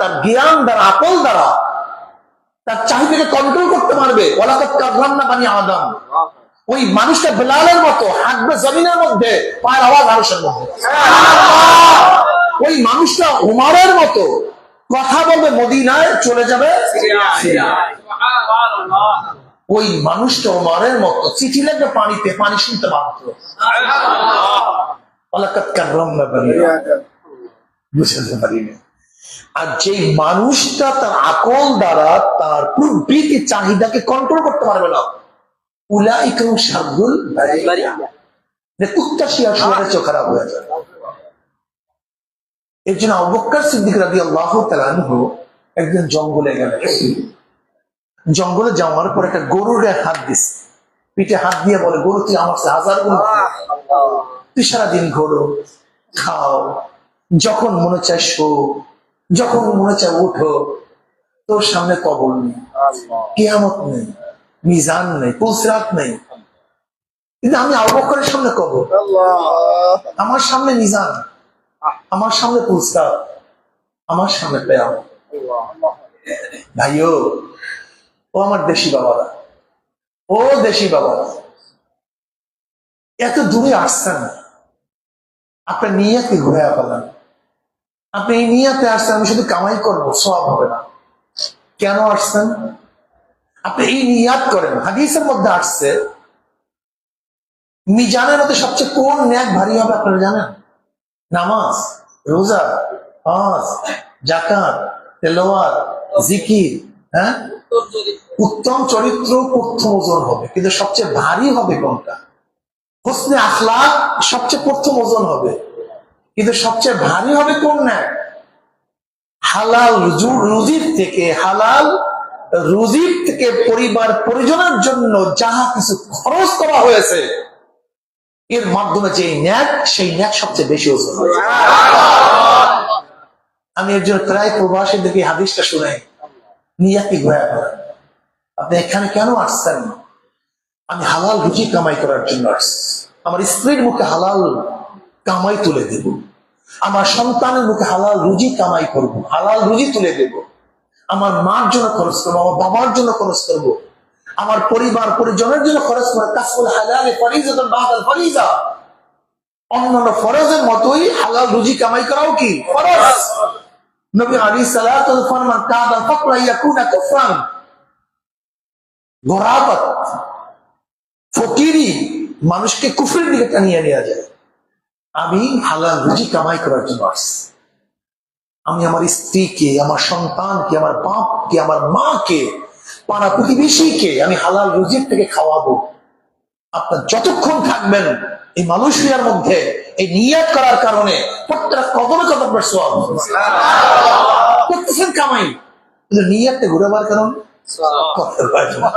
তার জ্ঞান দ্বারা, আকল দ্বারা তার চাহিদাকে কন্ট্রোল করতে পারবে, ওয়ালাকাদ কাররামনা বানি আদম, ওই মানুষটা বেলালের মতো হাঁটবে জমিনের মধ্যে, পায়ের আওয়াজ আরশের মধ্যে। ওই মানুষটা উমরের মতো কথা বলবে, মদিনায় চলে যাবে সিরিয়ায়। ওই মানুষটা উমরের মতো চিঠি লিখবে পানিতে, পানি শুনতে বাধ্য। ওয়ালাকাদ কাররামনা বানি আদম, বুঝতে পারিনি। আর যে মানুষটা তার আকল দ্বারা তার প্রবৃত্তি চাহিদাকে কন্ট্রোল করতে পারবে না, উলাইকা শাররুল বারিয়া, কুত্তা শিয়ার চোখ খারাপ হয়ে যায়। এর জন্য আবু বকর সিদ্দিক রাদিয়াল্লাহু তাআলা আনহু একদিন জঙ্গলে গেলেন। জঙ্গলে যাওয়ার পর একটা গরুর গায়ে হাত দিছে, পিঠে হাত দিয়ে বলে, গরু তুই আমার চেয়ে 1000 গুণ, তুই সারাদিন ঘোরো, খাও, যখন মনে চায় শো, যখন মনে চায় উঠো, তোর সামনে কবর নেই, কিয়ামত নেই, মিজান নেই, পুলসিরাত নেই। কিন্তু আমি আবু বকরের সামনে কবর, আমার সামনে মিজান, আমার সামনে পুলসিরাত, আমার সামনে কিয়ামত। ভাইও, ও আমার দেশি বাবারা, ও দেশি বাবারা, এত দূরে আসছেন, আপনার নিয়তকে ঘুরে ফেলান। আপনি এই নিয়তে আসছেন আমি শুধু কামাই করবো, সওয়াব হবে না। কেন আসছেন? আপনি এই নিয়াত করেন। হাদিসের মধ্যে আসছে, মিজানের মধ্যে সবচেয়ে কোন নেক ভারী হবে আপনারা জানেন? নামাজ, রোজা, হজ, যাকাত, তেলাওয়াত, জিকির, হ্যাঁ, উত্তম চরিত্র প্রথম ওজন হবে, কিন্তু সবচেয়ে ভারী হবে কোনটা? হুসনে আখলাক সবচেয়ে প্রথম ওজন হবে, কিন্তু সবচেয়ে ভারী হবে কোন নেক? হালাল রুজির থেকে পরিবার পরিজনের জন্য যাহা কিছু খরচ করা হয়েছে, এর মাধ্যমে যে ন্যাক, সেই ন্যাক সবচেয়ে বেশি ওজন। আমি একজন প্রায় প্রবাসীদেরকে হাদিসটা শুনাই, নিয়াতি ঘোরা করেন। আপনি এখানে কেন আসছেন? আমি হালাল রুজি কামাই করার জন্য আসছি। আমার স্ত্রীর মুখে হালাল কামাই তুলে দেব, আমার সন্তানের মুখে হালাল রুজি কামাই করব, হালাল রুজি তুলে দেব, আমার মার জন্য খরচ করবো, আমার বাবার জন্য খরচ করব, আমার পরিবার পরিজনের জন্য খরচ করবো। কাসবুল হালাল ফরিজাতুন বাদাল ফরিজা, অন্যান্য ফরজের মতোই হালাল রুজি কামাই করাও কি ফরজ। নবী আলাইহিস সালাতু ওয়াস সালাম ফরমান কাদা ফাকরা ইয়াকুনা কুফরান, গোরাবাত ফকিরি মানুষকে কুফরের দিকে টানিয়ে নিয়ে যায়। আমি হালাল রুজি কামাই করার জন্য আসছি। আমি আমার স্ত্রীকে, আমার সন্তানকে, আমার বাপকে, আমার মাকে, পাড়া প্রতিবেশীকে আমি হালাল রুজির থেকে খাওয়াবো। আপনার যতক্ষণ থাকবেন এই মালয়েশিয়ার মধ্যে এই নিয়াত করার কারণে প্রত্যেকটা কদমে কদম আপনার সওয়াব করতেছেন কামাই, কিন্তু নিয়াতটা ঘুরাবার কারণে করতে পারবে না।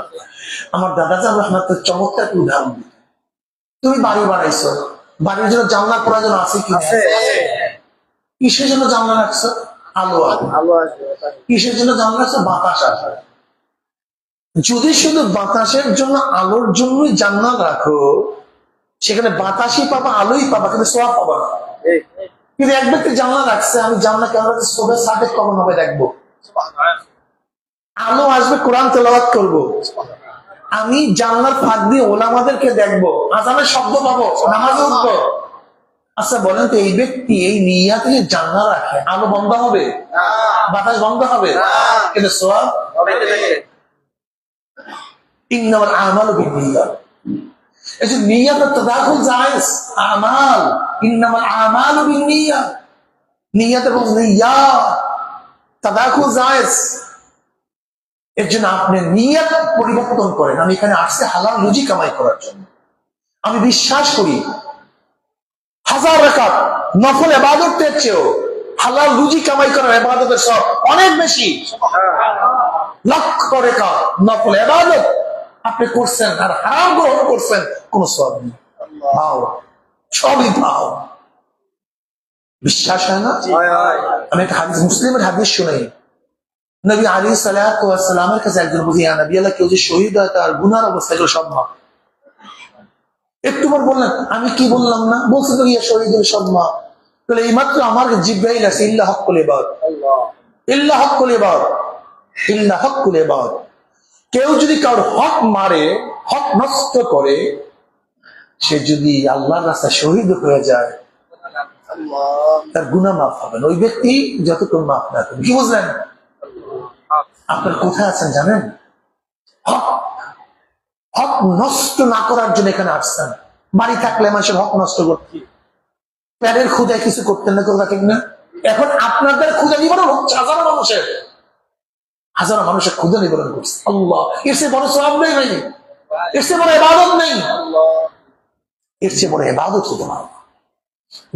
আমার দাদা জান রহমাতুল্লাহ চমৎকার একটা উদাহরণ দিত। তুমি বাড়ি বানাইছো, বাড়ির জন্য জানলার প্রয়োজন আছে কি? কিসের জন্য জানলা রাখছো? আলো আসবে। কিসের জন্য জানলা রাখছো? বাতাস আসবে। যদি শুধু বাতাসের জন্য, আলোর জন্যই জানলা রাখো, সেখানে বাতাসই পাবা, আলোই পাবা, কিন্তু সওয়াব পাবা না। কিন্তু এক ব্যক্তি জানলা রাখছে, আমি জানলা কেন রাখছি? সোবের সাথে কখন হবে দেখবো, আলো আসবে, কোরআন তেলাওয়াত করবো, আমি জানলার ফাঁক দিয়ে ওলামাদেরকে দেখবো, আজানের শব্দ পাবো, নামাজে উঠবো। আচ্ছা বলেন তো, এই ব্যক্তি এই নিয়াতে যে জানলা রাখে, আলো বন্ধ হবে? বাতাস বন্ধ হবে? কিন্তু সওয়াব ইন্নামাল আমালু বিন্নিয়াত। এই যে নিয়াতের তাদাখুল জায়েজ, আমাল ইন্নামাল আমালু বিন্নিয়াত, নিয়াত এবং নিয়াত তাদাখুল জায়েজ। এর জন্য আপনি নিয়াত পরিবর্তন করেন। আমি এখানে আসছি হালাল রুজি কামাই করার জন্য। আমি বিশ্বাস করি হাজার রাকাত নফল ইবাদতের চেয়েও হালাল রুজি কামাই করার ইবাদতের সব অনেক বেশি। লক্ষ রাকাত নফল ইবাদত আপনি করছেন আর হারাম গ্রহণ করছেন, কোন সওয়াব নেই। পাও, সবই পাও। বিশ্বাস হয় না? আমি একটা হাদিস, মুসলিমের হাদিস শুনাই। নবী আলাইহিস সালাতু ওয়াস সালামের কাছে একজন বলছে, ইয়া নবী আল্লাহ, কেউ যে শহীদ হয় তার গুনার অবস্থা এগুলো সব মাফ। একটু পর বললেন, আমি কি বললাম না? বলছে তো ইয়া শহীদের সব মাফ। তাহলে এইমাত্র আমার জিব্রাইল আছে, ইল্লা হক্কুল ইবাদ, ইল্লা হক্কুল ইবাদ, ইল্লা হক্কুল ইবাদ। কেউ যদি কারোর হক মারে, হক নষ্ট করে, সে যদি আল্লাহর রাস্তায় শহীদ হয়ে যায়, তার গুনাহ মাফ হবে না। ওই ব্যক্তি যতক্ষণ মাফ না করবে। কি বুঝলেন? আপনার কোথায় আছেন জানেন? হক হক নষ্ট না করার জন্য এখানে আসছেন। বাড়ি থাকলে মানুষের হক নষ্ট করতে, প্যারের ক্ষুদায় কিছু করতেন না, কথা ঠিক না? এখন আপনাদের ক্ষুদা নিবারণ হচ্ছে হাজারো মানুষের ক্ষুদা নিবারণ করছে। আল্লাহ, এর চেয়ে বড় সওয়াব নেই ভাই, এর চেয়ে বড় ইবাদত নেই, এর চেয়ে বড় ইবাদত হতে পারে না।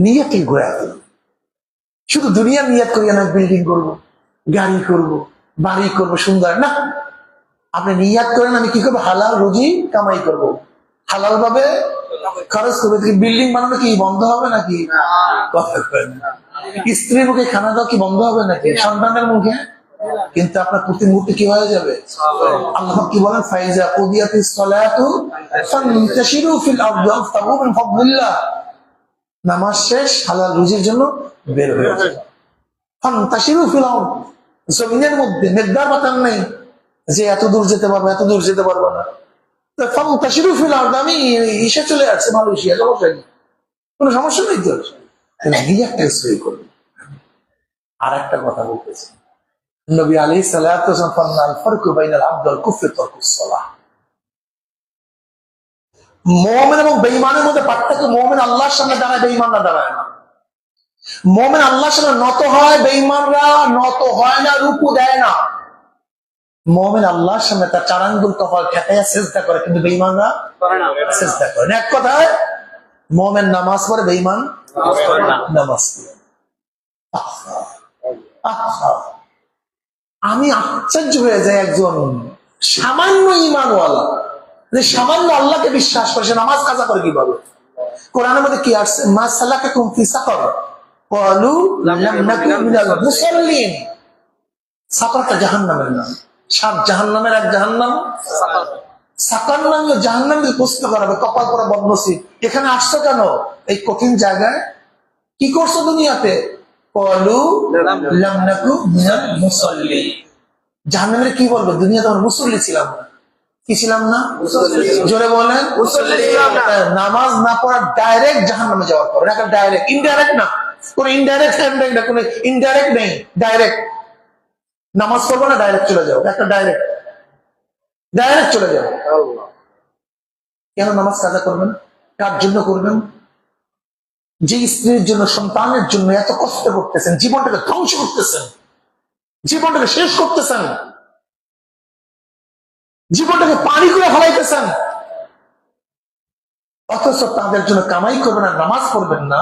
নিয়তই ঘুরে গেল। শুধু দুনিয়ার নিয়ত করি না, বিল্ডিং করবো, গাড়ি করব, বাড়ি করব, সুন্দর না। আপনি নিয়াত করেন আমি কি করবো? হালাল রুজি কামাই করব, হালাল ভাবে খরচ করবো। বিল্ডিং বানানো কি বন্ধ হবে নাকি? কথা করেন। স্ত্রীর মুখে খানা দাও কি বন্ধ হবে নাকি? সন্তানের মুখে? কিন্তু আপনার প্রতি মুহূর্তে কি হয়ে যাবে? আল্লাহ কি বলেন? ফাইজা কুদিয়াতিস সালাতু ফান্তাশিরু ফিল আরদি ওয়াবতাগু মিন ফাদলিল্লাহ। নামাজ শেষ, হালাল রুজির জন্য বের হয়ে যাবে। ফান্তাশিরু ফিল আরদি, জমিনের মধ্যে মেঘদার বাতান নেই যে এত দূর যেতে পারবো, এত দূর যেতে পারবো না। ফান্তাশিরু ফিল আরদি, আমি ইসে চলে আসছে মালয়েশিয়া, কোনো সমস্যা নেই তো। আর একটা কথা বলতেছি, নবী আলাইহিস সালাতু ওয়াস সালাম ফরমান, আল ফারকু বাইনাল আবদি ওয়াল কুফরি তারকুস সালাহ। মুমিন এবং বেঈমানের মধ্যে পার্থক্য, মুমিন আল্লাহর সামনে দাঁড়ায়, বেঈমানরা দাঁড়ায় না। মুমিন আল্লাহর সামনে নত হয়, বেঈমানরা নত হয় না, রুকু দেয় না। মুমিন আল্লাহর সামনে তার চার আঙ্গুল কপাল ঠেকাইয়া সিজদা করে, কিন্তু বেঈমানরা সিজদা করে না। এক কথায় মুমিন নামাজ পড়ে, বেঈমান নামাজ পড়ে। আমি আশ্চর্য হয়ে যাই, একজন সামান্য ঈমানওয়ালা, যে সামান্য আল্লাহকে বিশ্বাস করে, সে নামাজ কাজা করে কিভাবে? কোরআনের মধ্যে কি আসছে? মা সালাকাকুম ফি সাকার ক্বালু লাম নাকু মিনাল মুসাল্লিন। সাকারটা জাহান্নামের নাম, সাত জাহান্নামের এক জাহান্নাম সাকার। সাকার নামে জাহান্নামে প্রশ্ন করাবে, কপাল পরা বদনসিব। এখানে আসছো কেন? এই কঠিন জায়গায় কি করছো দুনিয়াতে? ক্বালু লাম নাকু মিনাল মুসাল্লিন। জাহান্নামের কি বলবে? দুনিয়াতে আমরা মুসল্লি ছিলাম না। কি ছিলাম না? জোরে বলেন। নামাজ না পড়া ডাইরেক্ট জাহান্নামে যাওয়ার পর, এটা ডাইরেক্ট, ইনডাইরেক্ট না। কোন ইনডাইরেক্ট কোন ইনডাইরেক্ট নেই, ডাইরেক্ট। নামাজ পড়বো না, ডাইরেক্ট চলে যাও, একটা ডাইরেক্ট, ডাইরেক্ট চলে যাও। কেন নামাজ কাজা করবেন? কার জন্য করবেন? যে স্ত্রীর জন্য, সন্তানের জন্য এত কষ্ট করতেছেন, জীবনটাকে ধ্বংস করতেছেন, জীবনটাকে শেষ করতেছেন, জীবনটাকে পানি করে ফেলাইতেছেন, অথচ তাদের জন্য কামাই করবেন না, নামাজ পড়বেন না।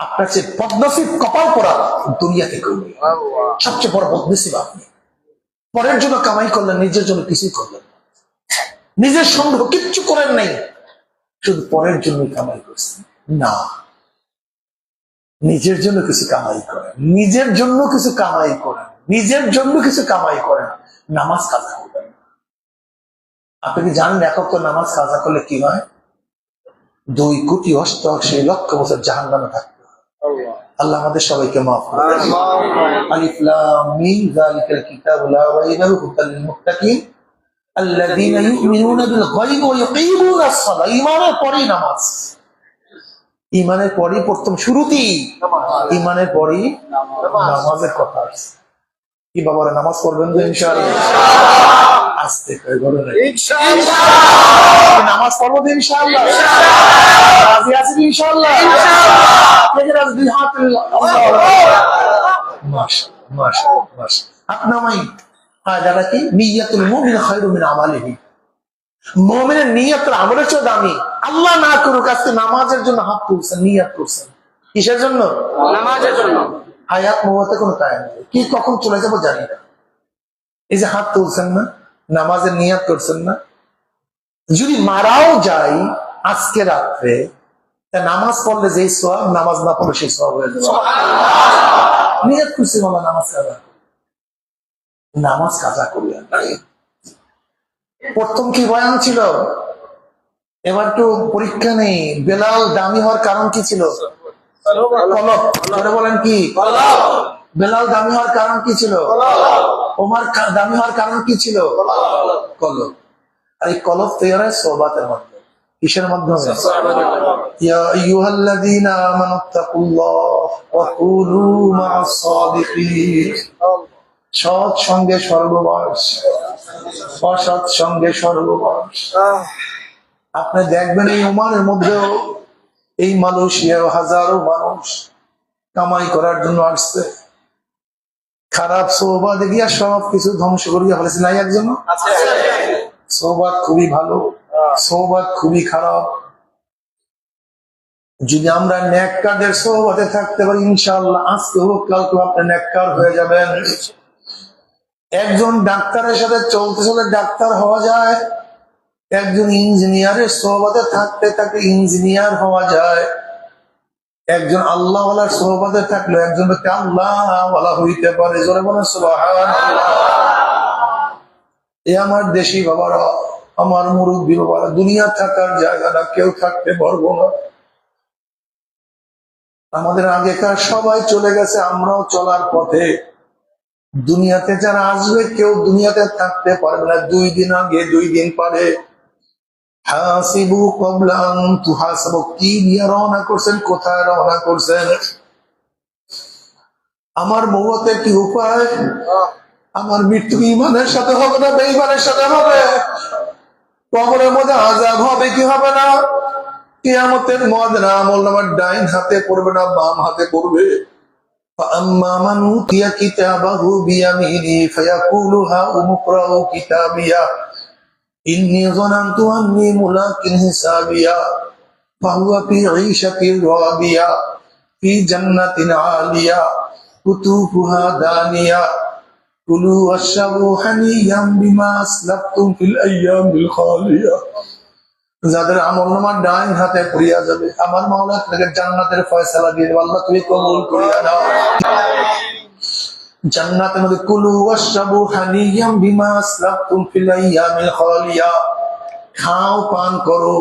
আপনার চেয়ে বদনসিব কপাল পড়া দুনিয়াতে করবে, সবচেয়ে বড় বদনসিব আপনি। পরের জন্য কামাই করলেন, নিজের জন্য কিছুই করলেন না, নিজের সংগ্রহ কিচ্ছু করেন নাই, শুধু পরের জন্যই কামাই করছেন। না, নিজের জন্য কিছু কামাই করেন, নিজের জন্য কিছু কামাই করেন, নিজের জন্য কিছু কামাই করেন, নামাজ কাজা করবেন। আপনি কি জানেন একক তো নামাজ কাজা করলে কি হয়? 2,88,00,000 বছর জাহান্নামে থাকতে হয়। আল্লাহ আমাদের সবাইকে মাফ করুন। আলিফ লাম মিম যালিকাল কিতাবু লা রাইবা ফিহি হুদাল লিল মুত্তাকিন আল্লাযীনা ইউমিনুনা বিল গায়বি ওয়া ইউকিমুনাস সালাহ। ঈমানের পরেই নামাজ, ঈমানের পরেই প্রথম শুরুতেই ঈমানের পরেই নামাজের কথা আছে। কি বাবারা নামাজ পড়বেন তো ইনশাআল্লাহ? আস্তে করে বলেন ইনশাআল্লাহ। নামাজ পড়বো তো ইনশাআল্লাহ? রাজি আছেন ইনশাআল্লাহ? আপনাদের আজ দুই হাত মাশাআল্লাহ মাশাআল্লাহ মাশাআল্লাহ। আপনামাই কায়দাটা কি? নিয়াতুল মুমিন খায়রু মিন আমালিহি। মুমিনের নিয়তের আমলের চেয়ে দামি। আল্লাহ না করুক আজকে নামাজের জন্য হাত তুলছেন, নিয়ত করছেন, কিসের জন্য? নামাজের জন্য। হায়াত মওয়াতে কোনো টাইম নেই, কি কখন চলে যাবো জানি না। এই যে হাত তুলছেন না, নামাজের নিয়ত করছেন না, যদি মারাও যাই আজকে রাত্রে, তা নামাজ পড়লে যেই সওয়াব, নামাজ না পড়লে সেই সওয়াব হয়ে যাবে। নিয়ত করছি বাবা নামাজ কাজা, নামাজ কাজা করি। প্রথম কি বয়ান ছিল, এবার তো পরীক্ষা নেই। বেলাল দামি হওয়ার কারণ কি ছিল? কলব। ধরে বলেন কি? বেলাল দামি হওয়ার কারণ কি ছিল? ওমর দামি হওয়ার কারণ কি ছিল? কলব। আর এই কলব তৈরি হয় সোহবাতের মাধ্যমে। কিসের মাধ্যমে? ইয়া আইয়ুহাল্লাযীনা আমানুত্তাকুল্লাহ ওয়া কুনু মা'আস সাদিকিন। সৎ সঙ্গে স্বর্গবাস, অসৎ সঙ্গে স্বর্গবাস। আপনি দেখবেন এই ওমানের মধ্যেও এই মালয়েশিয়ায় হাজারো মানুষ কামাই করার জন্য আসছে, খারাপ সোহবাত গিয়া সব কিছু ধ্বংস করিয়া ফেলেছে। নাই একজন সোহবাত খুবই ভালো, সোহবাত খুবই খারাপ। যদি আমরা নেককারদের সোহবাতে থাকতে পারি, ইনশাআল্লাহ আজকে হোক কালকে আপনি নেককার হয়ে যাবেন। একজন ডাক্তারের সাথে চলতে চলে ডাক্তার হওয়া যায়, একজন ইঞ্জিনিয়ারের সোহবাতে থাকতে থাকতে ইঞ্জিনিয়ার হওয়া যায়, একজন আল্লাহ ওয়ালার সোহবাতে থাকলে একজন ব্যক্তি আল্লাহ ওয়ালা হইতে পারে। জোরে বলেন সুবহানাল্লাহ। এ আমার দেশি বাবারা, আমার মুরব্বী বাবারা, দুনিয়া থাকার জায়গাটা কেউ থাকতে পারবো না। আমাদের আগেকার সবাই চলে গেছে, আমরাও চলার পথে। দুনিয়াতে যারা আসবে কেউ দুনিয়াতে থাকতে পারবে না 2 দিন আগে 2 দিন পরে। হাসিবু ক্বাবলা আন তুহাসাবু। কি নিয়ে রওনা করছেন, কোথায় রওনা করছেন? আমার মওতে কি উপায়? আমার মৃত্যু ঈমানের সাথে হবে না বেঈমানের সাথে হবে? কবরের মধ্যে আযাব হবে কি হবে না? কিয়ামতের ময়দানে আমলনামার ডাইন হাতে পড়বে না বাম হাতে পড়বে। فأما من أوتي كتابه بيمينه فيقول هاؤم اقرءوا كتابيه إني ظننت أني ملاق حسابيه فهو في عيشة راضية في جنة عالية قطوفها دانية كلوا واشربوا هنيئا بما أسلفتم في الأيام الخالية। যাদের আমলনামা ডাইন হাতে পড়িয়া যাবে, আমার মাওলা তাকে জান্নাতের ফয়সালা দিয়ে দেবে। আল্লাহ তুমি কবুল করিয়া নাও। জান্নাতের মধ্যে কুলু ওয়াশরাবু হানিয়াম বিমা আসলাফতুম ফিল আইয়ামিল খালিয়া। খাও, পান করো,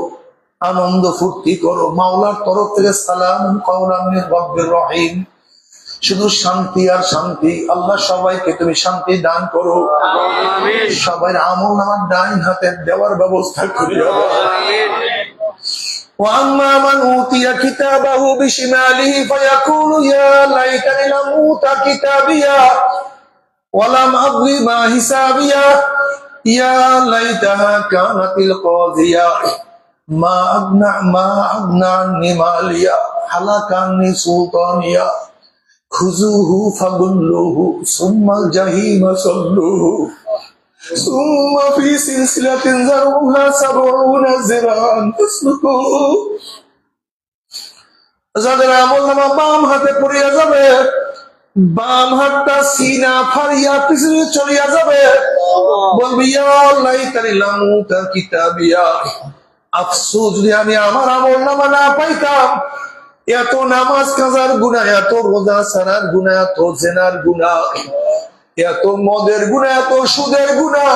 আনন্দ ফুর্তি করো। মাওলার তরফ থেকে সালাম কাওলাম মির রাব্বির রহিম। শুধু শান্তি আর শান্তি। আল্লাহ সবাইকে তুমি শান্তি দান করো, সবাই আমল নামার ডাইন হাতে দেওয়ার ব্যবস্থা করিয়া দাও। وأما من أوتي كتابه بشماله فيقول يا ليتني لم أوت كتابيا ولم أدر ما حسابيا يا ليتها كانت القاضية ما أغنى عني ماليا هلك عني سلطانيا خذوه فغلوه ثم الجحيم صلوه ثم في سلسلة ذرعها 70 ذراعا فاسلكوه। যাদের আমল নামা বাম হাতে পড়িয়া যাবে, বাম হাতটা সিনা ফাড়িয়া পিছনে চলিয়া যাবে, বলবি ইয়া লাইতানি লাম উতা কিতাবিয়া, আফসোস যদি আমি আমার আমল নামা না পাইতাম। এত নামাজ কাজার গুনাহ, এত রোজা ছাড়ার গুনাহ, এত জেনার গুনাহ, এত মদের গুনাহ, এত সুদের গুনাহ,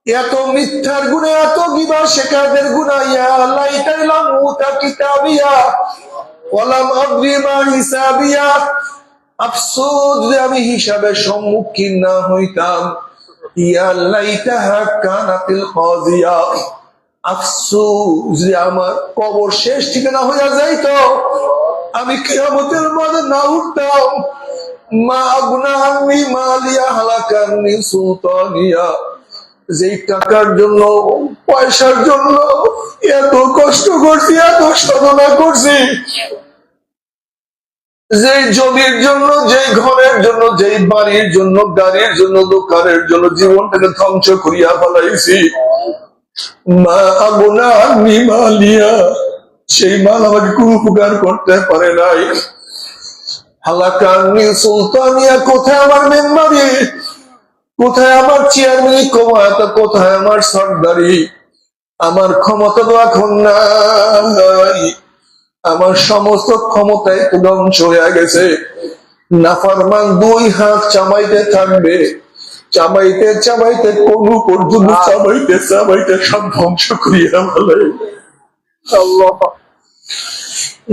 এত মিথ্যার গুনাহ, এত গিবত শিকারের গুনাহ। ইয়া লাইতানি লাম উতা কিতাবিয়া ওয়ালাম আদরি মা হিসাবিয়া, আফসোস যদি আমি হিসাবের সম্মুখীন না হইতাম। ইয়া লাইতাহা কানাতিল কাযিয়া, আফসোস যদি আমার কবর শেষ ঠিকানা হইয়া যাইতো, আমি কিয়ামতের মাঠে না উঠতাম। মা আগনা আন্নি মালিয়া হালাকা আন্নি সুলতানিয়া, যেই টাকার জন্য, পয়সার জন্য এত কষ্ট করছি, এত সাধনা করছি, যেই জমির জন্য, যেই ঘরের জন্য, যেই বাড়ির জন্য, গাড়ির জন্য, দোকানের জন্য জীবনটাকে ধ্বংস করিয়া ফেলাইছি। মা আগুনা আন্নি মালিয়া, সেই মাল আমাকে কোনো উপকার করতে পারে নাই। হালাকান্নি সুলতানিয়া, কোথায় আমার মেম্বারি, কোথায় আমার চেয়ারম্যান ক্ষমতা, কোথায় আমার সরদারি, আমার ক্ষমতা তো এখন নাই, আমার সমস্ত ক্ষমতায় তো ধ্বংস হয়ে গেছে। নাফরমান দুই হাত চামাইতে থাকবে, চামাইতে চামাইতে কোন পর্যন্ত চামাইতে চামাইতে সব ধ্বংস করিয়া ফেলে। আল্লাহ,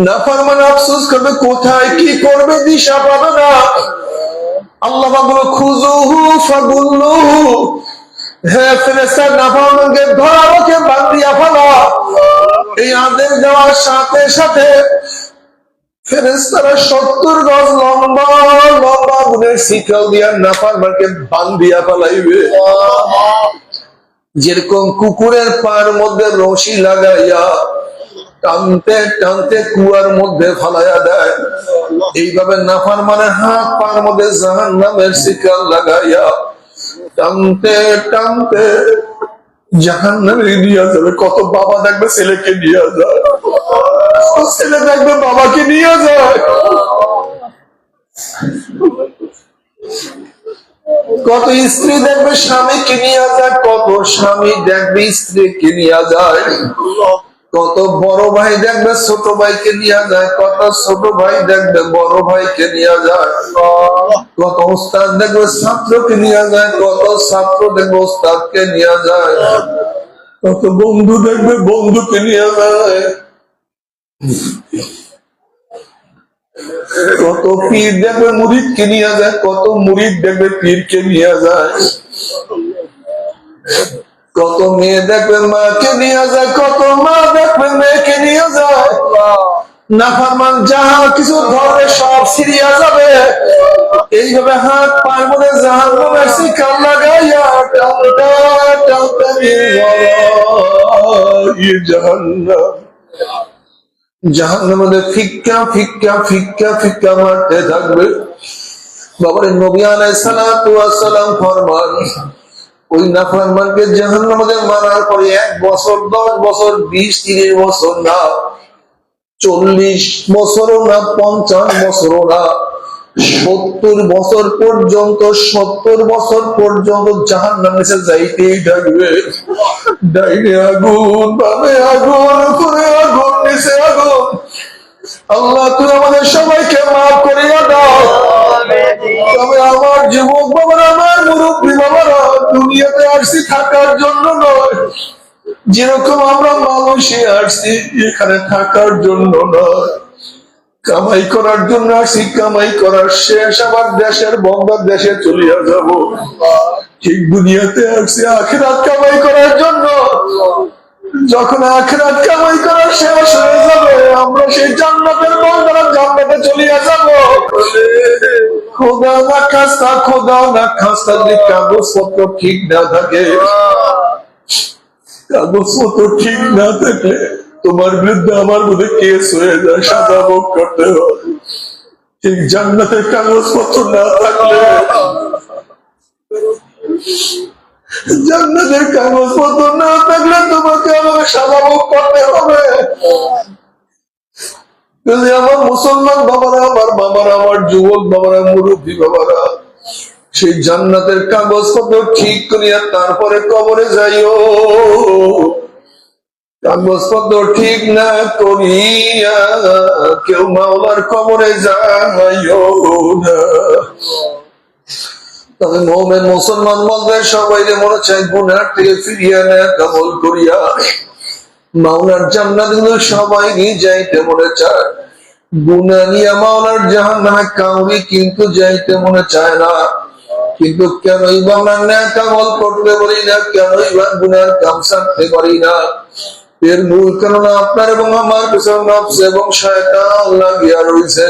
নাফরমান আফসোস করবে, কোথায় কি করবে দিশা পাবে না। আল্লাহ বলল খুযুহু ফাগুল্লুহু, হে ফেরেশতা নাফরমানকে ধরো, ওকে বান্ধিয়া ফেলো। এই আদেশ দেওয়ার সাথে সাথে ফেরেশতারা 70 গজ লম্বা লম্বা গুণের শিকল দিয়া নাফরমানকে বান্ধিয়া ফেলাইবে। যেরকম কুকুরের পায়ের মধ্যে রশি লাগাইয়া টানতে টানতে কুয়ার মধ্যে ফালাইয়া দেয়, এইভাবে নাফরমানের হাত পায়ের মধ্যে জাহান্নামের শিকল লাগাইয়া টানতে টানতে জাহান্নামে নিয়ে যাবে। কত বাবা দেখবে ছেলেকে নিয়ে যায়, ছেলে দেখবে বাবাকে নিয়ে যায়, কত স্ত্রী দেখবে স্বামীকে নিয়ে যায়, কত স্বামী দেখবে স্ত্রীকে নিয়ে যায়, কত বড় ভাই দেখবে ছোট ভাইকে নিয়ে যায়, কত ছোট ভাই দেখবে বড় ভাইকে নিয়ে যায়, কত ওস্তাদ দেখবে ছাত্রকে নিয়ে যায়, কত ছাত্র দেখবে ওস্তাদকে নিয়ে যায়, কত বন্ধু দেখবে বন্ধুকে নিয়ে যায়, কত পীর দেখবে মুরিদকে নিয়ে যায়, কত মুরিদ দেখবে পীরকে নিয়ে যায়, কত মেয়ে দেখবে মাকে নিয়ে যায়, কত মা দেখবে মেয়েকে নিয়ে যায়। নাফরমান যাহা কিছু ধরবে সব ছিড়িয়া যাবে। এইভাবে হাত পায়ের মধ্যে জাহান্নামের শিকল লাগাইয়া টানতে টানতে জাহান্নাম, জাহান্নামের মধ্যে ফিক্কা ফিক্কা ফিক্কা ফিক্কা মারতে থাকবে। বাবারে নবী আলাইহিস সালাতু ওয়াস সালাম ফরমান, ওই নাফরমানকে জাহান্নামের মধ্যে মারার পরে 1 বছর 10 বছর 20-30 বছর না, 40 বছরও না, 50 বছরও না, 70 বছর পর্যন্ত, 70 বছর পর্যন্ত জাহান্নামে সে যাইতেই থাকবে। ডাইনে আগুন, বামে আগুন, উপরে আগুন, নিচে আগুন। আল্লাহ তুমি আমাদের সবাইকে মাফ করিয়া দাও। তবে আমার যুবক বাবারা, আমার মুরব্বী বাবারা, দুনিয়াতে আসছি থাকার জন্য নয়। যেরকম আমরা মালয়েশিয়া আসছি এখানে থাকার জন্য নয়, কামাই করার জন্য আসি, কামাই করার শেষ আবার দেশের বন্ধের দেশে চলিয়া যাব। ঠিক দুনিয়াতে আসছি আখিরাত কামাই করার জন্য। যখন আখিরাত কামাই করার শেষ হয়ে যাবে, আমরা সেই জান্নাতের বন্ধরা জান্নাতে চলিয়া যাব। খোদা না খাস্তা, খোদা না খাস্তা, যে কাগজপত্র ঠিক না থাকে, কাগজপত্র ঠিক না থাকলে তোমার বিরুদ্ধে আমার মধ্যে কেস হয়ে যায়, সাদা ভোগ করতে হয়। ঠিক জান্নাতের কাগজপত্র না থাকলে, জান্নাতের কাগজপত্র না থাকলে তোমাকে আমাকে সাদা ভোগ করতে হবে। যদি আমার মুসলমান বাবারা, আমার বাবারা, আমার যুবক বাবারা, মুরব্বী বাবারা সেই জান্নাতের কাগজপত্র ঠিক করিয়া তারপরে কবরে যাইও। কাগজপত্র ঠিক না করিয়া কেউ মাওলার কবরে যাইও না। তবে মোমেন মুসলমান বলতে সবাই মনে চায় গুনার থেকে ফিরিয়ে নেয় আমল করিয়া মাওলার জান্নাত সবাই যাইতে মনে চায়। গুনাহ নিয়ে মাওলার জাহান্নামে কাউরি কিন্তু যাইতে মনে চায় না। কিন্তু কেনই বা আমরা নেক আমল করতে পারি না, কেনই বা গুনার কাম ছাড়তে পারি না? এর মূল কারণ আপনার এবং আমার পিছনে নফস এবং শয়তান লাগিয়া রয়েছে।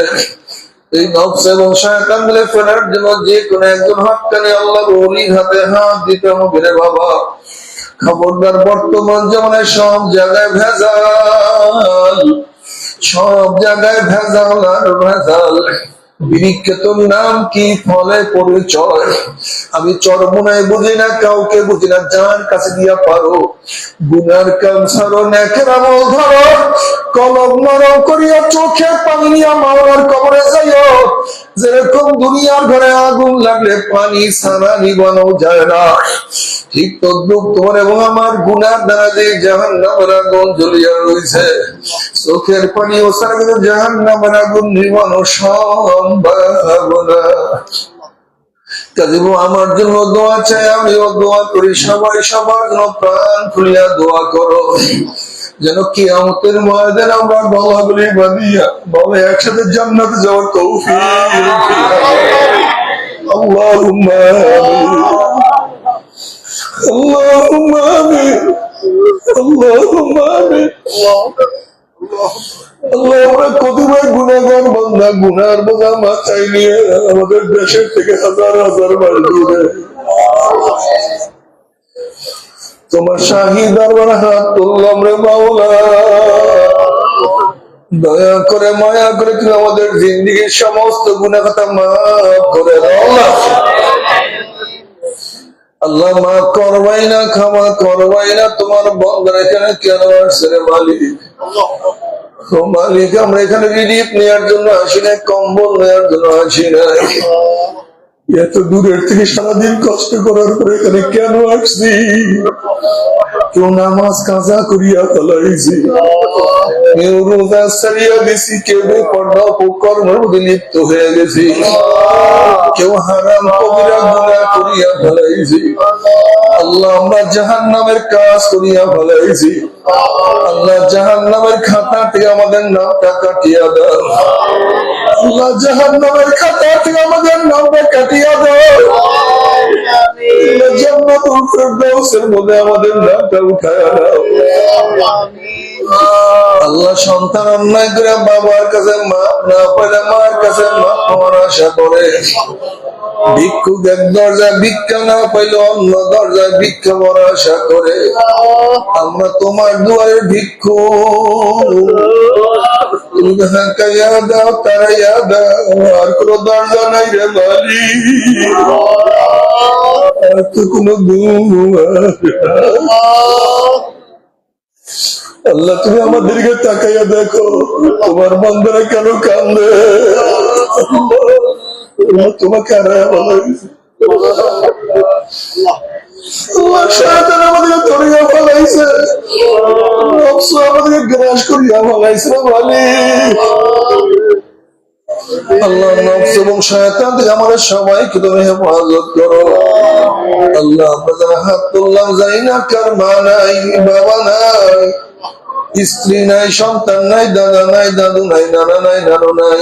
এই নফস এবং শয়তান মিলে ফেরার জন্য যে কোনো একজন হক্কানি আল্লাহর ওলির হাতে হাত দিতে হবে রে বাবা। খবরদার, বর্তমান জীবনে সব জায়গায় ভেজাল, সব জায়গায় ভেজাল আর ভেজাল। বিখ্যাত নাম কি, ফলে পরিচয়। আমি চরমোনায় বুঝি না, কাউকে বুঝি না, যার কাছে দিয়া পারো গুনার কাম ছাড়ো, নেকের আমল ধরো, কলম নরম করিয়া চোখে পানি নিয়া মাওলার কবরে যাইও। যেরকম দুনিয়ার ঘরে আগুন লাগলে পানি ছাড়া নিবানো যায় না, ঠিক তদ্রুপ তোমার এবং আমার গুনার দ্বারা যে জাহান্নামের আগুন জ্বলিয়া রয়েছে, চোখের পানি ও ছাড়া কিন্তু জাহান্নামের আগুন নিবানো সম্ভব না। কাজেই আমার জন্য দোয়া চাই, আমিও দোয়া করি, সবাই সবার জন্য প্রাণ খুলিয়া দোয়া করো, যেন কিয়ামতের ময়দানে আমরা গলাগুলি বাঁধিয়া বলে একসাথে জান্নাতে যাওয়ার তৌফিক। আল্লাহুম্মা আল্লাহুম্মা আমিন, আল্লাহুম্মা আমিন। আল্লাহ, আমরা কতবার গুনাহগার বান্দা, গুনার বোঝা মাথায় নিয়ে আমাদের দেশের থেকে হাজার হাজার মাইল দূরে তোমার শাহী দরবার হাত তুললাম রে মাওলা। দয়া করে মায়া করে তুমি আমাদের জিন্দেগীর সমস্ত গুনাহ খাতা মাফ করে দাও। আল্লাহ, মাফ করবাই না, ক্ষমা করবাই না, তোমার বন্দার এখানে কেন আসছে রে মালিক? ও মালিক, আমরা এখানে রিলিফ নেওয়ার জন্য আসি না, কম্বল নেওয়ার জন্য আসি না। এত দূরের থেকে সারাদিন কষ্ট করার পরে এখানে কেন আসছি? কেউ নামাজ কাজা করিয়া ফেলাইছি, কেউ রোজা ছাড়িয়া দিছি, কেউ বেপরদা অপকর্মের মধ্যে লিপ্ত হয়ে গেছি, কেউ হারাম কবিরা গুনাহ করিয়া ফেলাইছি। আল্লাহ, আমরা জাহান্নামের কাজ করিয়া ফেলাইছি। আল্লাহ, জাহান্নামের খাতা থেকে আমাদের নামটা কাটিয়া দাও। আল্লাহ, জাহান্নামের খাতা থেকে আমাদের নামটা কাটিয়া দাও। জান্নাতুল ফেরদাউসের মধ্যে আমাদের নামটা উঠায়া দাও। আল্লাহ, সন্তান অন্যায় করে বাবার কাছে মাপ না পাইলে মার কাছে মাপ পাওয়ার আশা করে, ভিক্ষুক এক দরজায় ভিক্ষা না পাইলে অন্য দরজায় ভিক্ষা পাওয়ার আশা করে আমরা তোমার দুয়ারের ভিক্ষু। তুমি কাইয়া দাও, তারাইয়া দাও, আর কোন দরজা নাই রে মালিক, আর তো কোনো আল্লাহ, তুমি আমাদেরকে তাকাইয়া দেখো, তোমার বান্দারা কেন কান্দে? তোমাকে আমাদেরকে ধরিয়া ফেলাইছে, আমাদেরকে গ্রাস করিয়া ফেলাইছে মালিক। আল্লাহ, নফস এবং শয়তান থেকে আমাদের সবাইকে তুমি হেফাজত করো। আল্লাহ, আমরা যারা হাত তুললাম, জানি না কার মা নাই, বাবা নাই, স্ত্রী নাই, সন্তান নাই, দাদা নাই, দাদু নাই, নানা নাই, নানু নাই।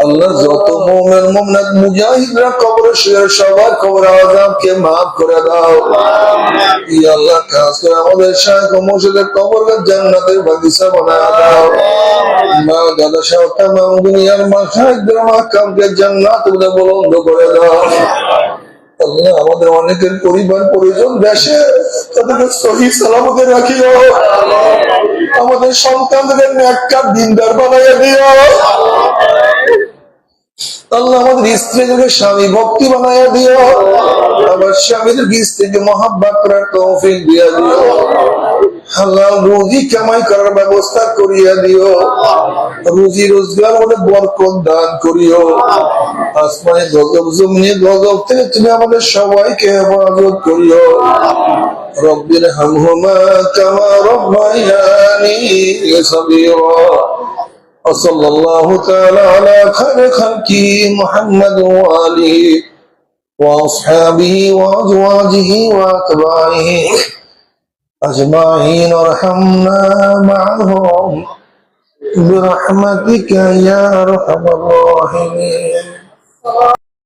আল্লাহ যত মুমিন মুমিনাত মুজাহিদরা কবরে শুয়ে সবার কবর আযাবকে maaf করে দাও। ইয়া আল্লাহ খাস করে আমাদের শাইখ ও মুর্শিদের কবরকে জান্নাতের বাগিচা বানায় দাও। মা দাদা সহ তামাম দুনিয়ার মাশায়েখদের মাকামকে জান্নাতুল বুলন্দ করে দাও। আল্লাহ আমাদের অনেকের পরিবার পরিজন দেশে তাদেরকে সহি সালামতে রাখিও। আমাদের সন্তানদের নেককার দিনদার বানাইয়া দিও। আল্লাহ আমাদের স্ত্রীদেরকে স্বামী ভক্তি বানাইয়া দিও। আমার স্বামীদেরকে স্ত্রীকে মহাব্বত করার তৌফিক দিয়া দিও। হালাল রুজি কামাই করার ব্যবস্থা করিয়া দিও। রুজি রোজগার মধ্যে বরকত দান করিও। আসমানে গজব জমিনে গজব থেকে তুমি আমাদের সবাইকে হেফাজত করিও। রব্বির হামহুমা কামা রব্বায়ানি সগীরা। وصلى الله تعالى على خير خلقه محمد وآله وأصحابه وأزواجه وأتباعه أجمعين وارحمنا معهم برحمتك يا أرحم الراحمين.